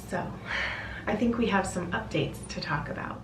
So, I think we have some updates to talk about.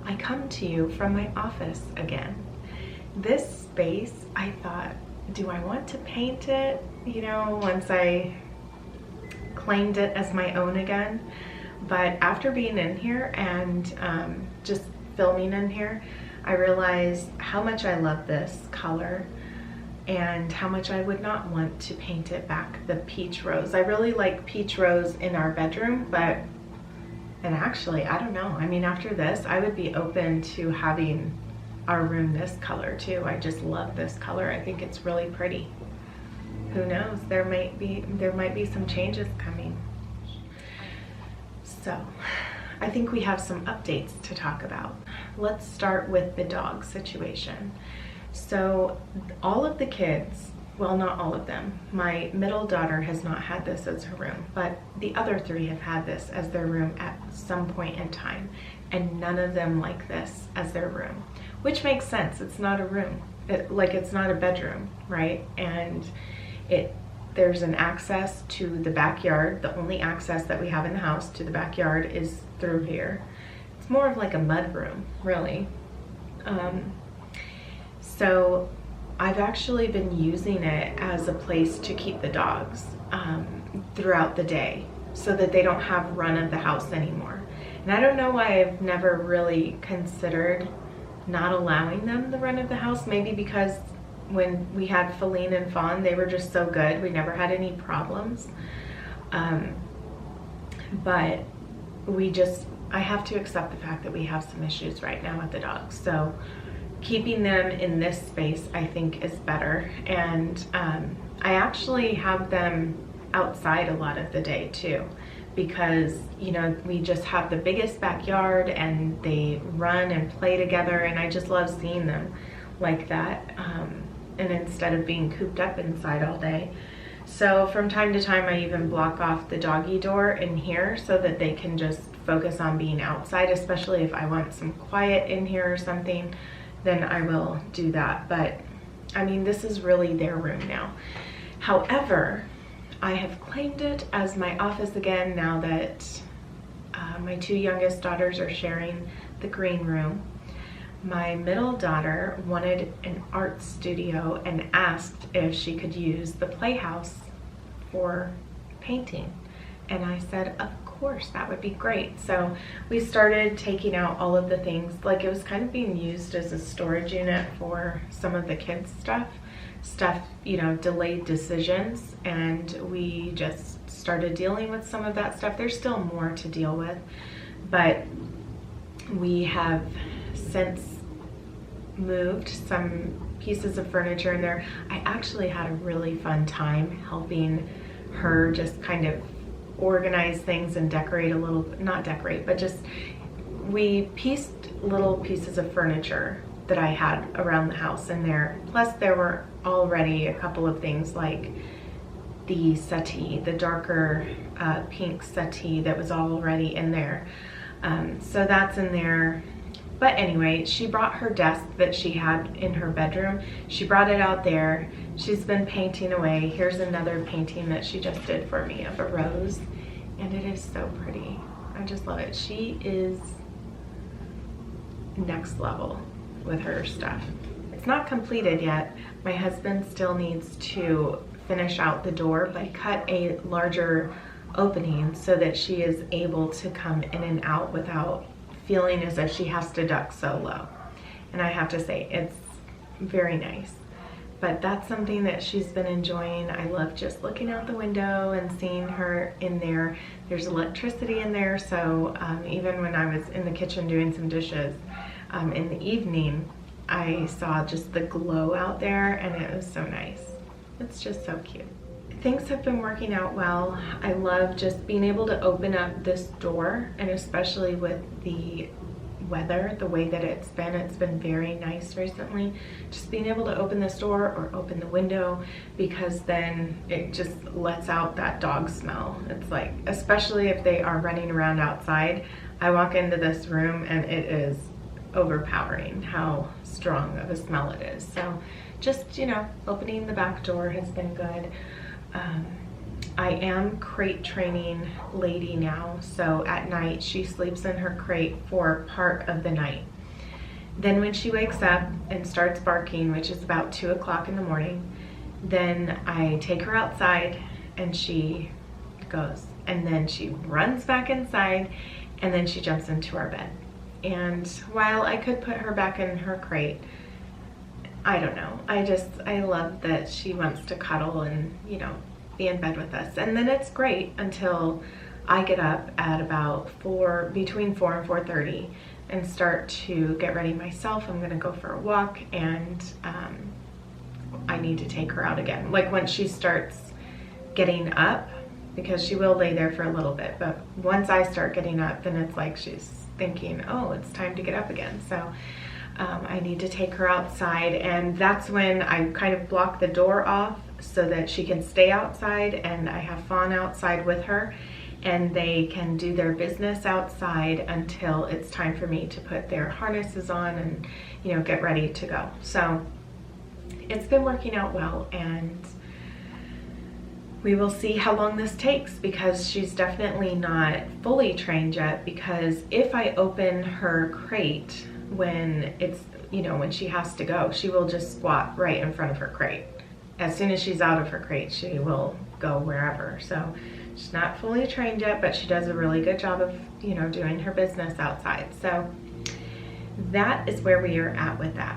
I come to you from my office again. This space, I thought, do I want to paint it? You know, once I claimed it as my own again. But after being in here and just filming in here, I realized how much I love this color and how much I would not want to paint it back the peach rose. I really like peach rose in our bedroom, and actually, I don't know. I mean, after this, I would be open to having our room this color too. I just love this color. I think it's really pretty. Who knows? There might be some changes coming. So, I think we have some updates to talk about. Let's start with the dog situation. So, all of the kids, well, not all of them. My middle daughter has not had this as her room, but the other three have had this as their room at some point in time, and none of them like this as their room, which makes sense. It's not a room. It's not a bedroom, right? And there's an access to the backyard. The only access that we have in the house to the backyard is through here. It's more of like a mud room, really. So I've actually been using it as a place to keep the dogs throughout the day so that they don't have run of the house anymore. And I don't know why I've never really considered not allowing them the run of the house. Maybe because when we had Feline and Fawn, they were just so good. We never had any problems. But I have to accept the fact that we have some issues right now with the dogs. So keeping them in this space, I think, is better. And I actually have them outside a lot of the day too. because, you know, we just have the biggest backyard and they run and play together, and I just love seeing them like that, and instead of being cooped up inside all day. So from time to time I even block off the doggy door in here so that they can just focus on being outside, especially if I want some quiet in here or something, then I will do that. But I mean, this is really their room now. However, I have claimed it as my office again now that my two youngest daughters are sharing the green room. My middle daughter wanted an art studio and asked if she could use the playhouse for painting. And I said, of course, that would be great. So we started taking out all of the things, like it was kind of being used as a storage unit for some of the kids' stuff, you know, delayed decisions, and we just started dealing with some of that stuff. There's still more to deal with, but we have since moved some pieces of furniture in there. I actually had a really fun time helping her just kind of organize things and decorate a little, not decorate, but just, we pieced little pieces of furniture that I had around the house in there. Plus there were already a couple of things like the settee, the darker pink settee that was already in there. So that's in there. But anyway, she brought her desk that she had in her bedroom. She brought it out there. She's been painting away. Here's another painting that she just did for me of a rose. And it is so pretty. I just love it. She is next level with her stuff. It's not completed yet. My husband still needs to finish out the door, but cut a larger opening so that she is able to come in and out without feeling as if she has to duck so low. And I have to say, it's very nice. But that's something that she's been enjoying. I love just looking out the window and seeing her in there. There's electricity in there, so even when I was in the kitchen doing some dishes in the evening, I saw just the glow out there, and it was so nice. It's just so cute. Things have been working out well. I love just being able to open up this door, and especially with the weather, the way that it's been very nice recently. Just being able to open this door or open the window, because then it just lets out that dog smell. It's like, especially if they are running around outside, I walk into this room and it is overpowering how strong of a smell it is. So just, you know, opening the back door has been good. I am crate training Lady now, so at night she sleeps in her crate for part of the night. Then when she wakes up and starts barking, which is about 2 o'clock in the morning, then I take her outside and she goes, and then she runs back inside, and then she jumps into our bed. And while I could put her back in her crate, I don't know, I love that she wants to cuddle and, you know, be in bed with us. And then it's great until I get up at about between 4 and 4:30 and start to get ready myself. I'm gonna go for a walk, and I need to take her out again. Like once she starts getting up, because she will lay there for a little bit, but once I start getting up, then it's like she's thinking, oh, it's time to get up again. So I need to take her outside, and that's when I kind of block the door off so that she can stay outside, and I have Fawn outside with her, and they can do their business outside until it's time for me to put their harnesses on and, you know, get ready to go. So it's been working out well, and we will see how long this takes, because she's definitely not fully trained yet, because if I open her crate when it's, you know, when she has to go, she will just squat right in front of her crate. As soon as she's out of her crate, she will go wherever. So she's not fully trained yet, but she does a really good job of, you know, doing her business outside. So that is where we are at with that.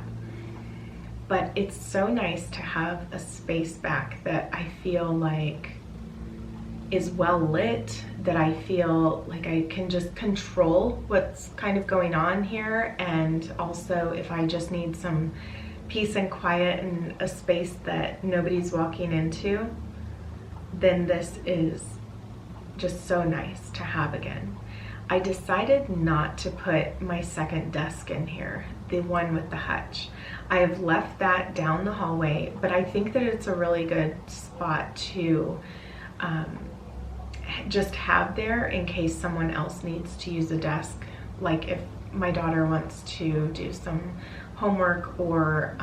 But it's so nice to have a space back that I feel like is well lit, that I feel like I can just control what's kind of going on here. And also if I just need some peace and quiet and a space that nobody's walking into, then this is just so nice to have again. I decided not to put my second desk in here, the one with the hutch. I have left that down the hallway, but I think that it's a really good spot to just have there in case someone else needs to use a desk. Like if my daughter wants to do some homework, or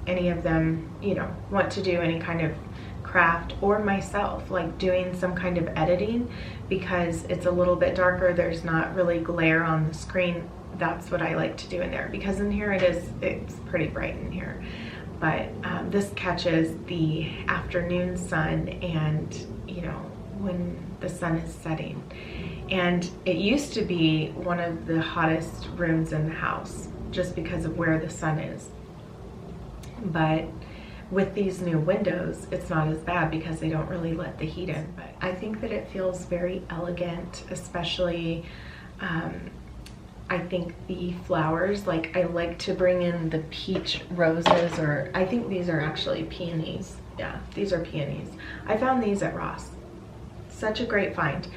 any of them, you know, want to do any kind of craft, or myself, like doing some kind of editing, because it's a little bit darker, there's not really glare on the screen. That's what I like to do in there, because in here it's pretty bright in here. But this catches the afternoon sun, and you know, when the sun is setting. And it used to be one of the hottest rooms in the house just because of where the sun is. But with these new windows, it's not as bad because they don't really let the heat in. But I think that it feels very elegant, especially I think the flowers, like I like to bring in the peach roses, or I think these are actually peonies. Yeah, these are peonies. I found these at Ross. Such a great find.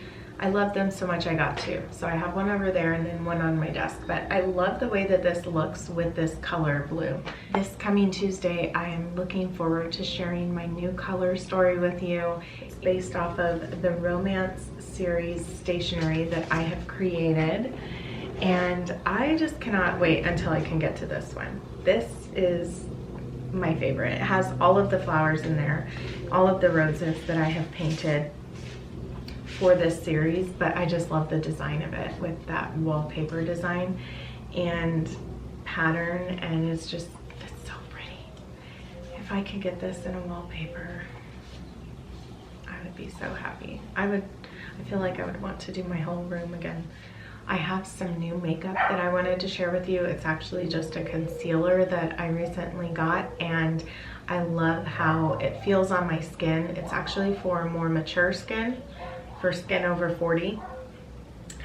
I love them so much I got two. So I have one over there and then one on my desk. But I love the way that this looks with this color blue. This coming Tuesday, I am looking forward to sharing my new color story with you. It's based off of the romance series stationery that I have created. And I just cannot wait until I can get to this one. This is my favorite. It has all of the flowers in there, all of the roses that I have painted for this series, but I just love the design of it with that wallpaper design and pattern, and it's so pretty. If I could get this in a wallpaper, I would be so happy. I feel like I would want to do my whole room again. I have some new makeup that I wanted to share with you. It's actually just a concealer that I recently got, and I love how it feels on my skin. It's actually for more mature skin, for skin over 40.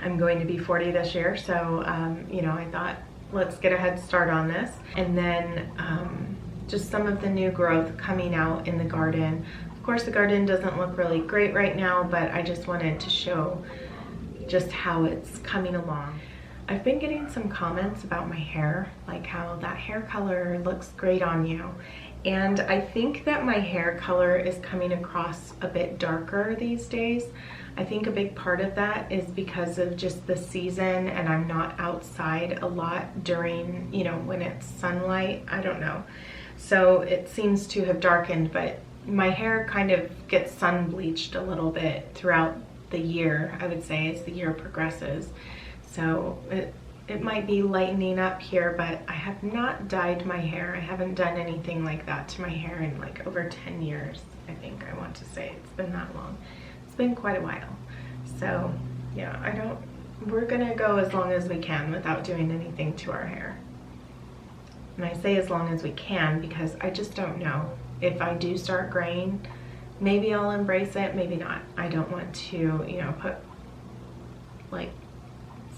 I'm going to be 40 this year, so you know, I thought let's get a head start on this. And then just some of the new growth coming out in the garden. Of course, the garden doesn't look really great right now, but I just wanted to show just how it's coming along. I've been getting some comments about my hair, like how that hair color looks great on you. And I think that my hair color is coming across a bit darker these days. I think a big part of that is because of just the season, and I'm not outside a lot during, you know, when it's sunlight. I don't know. So it seems to have darkened, but my hair kind of gets sun bleached a little bit throughout the year, I would say, as the year progresses. So it might be lightening up here, but I have not dyed my hair. I haven't done anything like that to my hair in like over 10 years, I think I want to say. It's been that long. It's been quite a while. So yeah, we're gonna go as long as we can without doing anything to our hair. And I say as long as we can because I just don't know. If I do start graying, maybe I'll embrace it, maybe not. I don't want to, you know,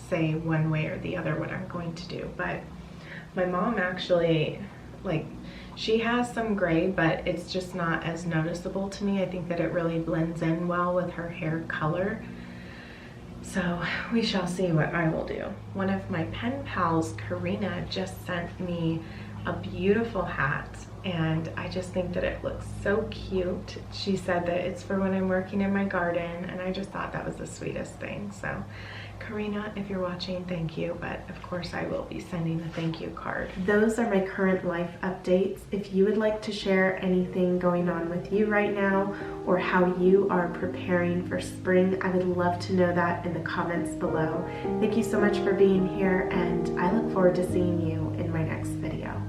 say one way or the other what I'm going to do. But my mom actually, she has some gray, but it's just not as noticeable to me. I think that it really blends in well with her hair color. So we shall see what I will do. One of my pen pals, Karina, just sent me a beautiful hat, and I just think that it looks so cute. She said that it's for when I'm working in my garden, and I just thought that was the sweetest thing. So Karina, if you're watching, thank you, but of course I will be sending a thank you card. Those are my current life updates. If you would like to share anything going on with you right now, or how you are preparing for spring, I would love to know that in the comments below. Thank you so much for being here, and I look forward to seeing you in my next video.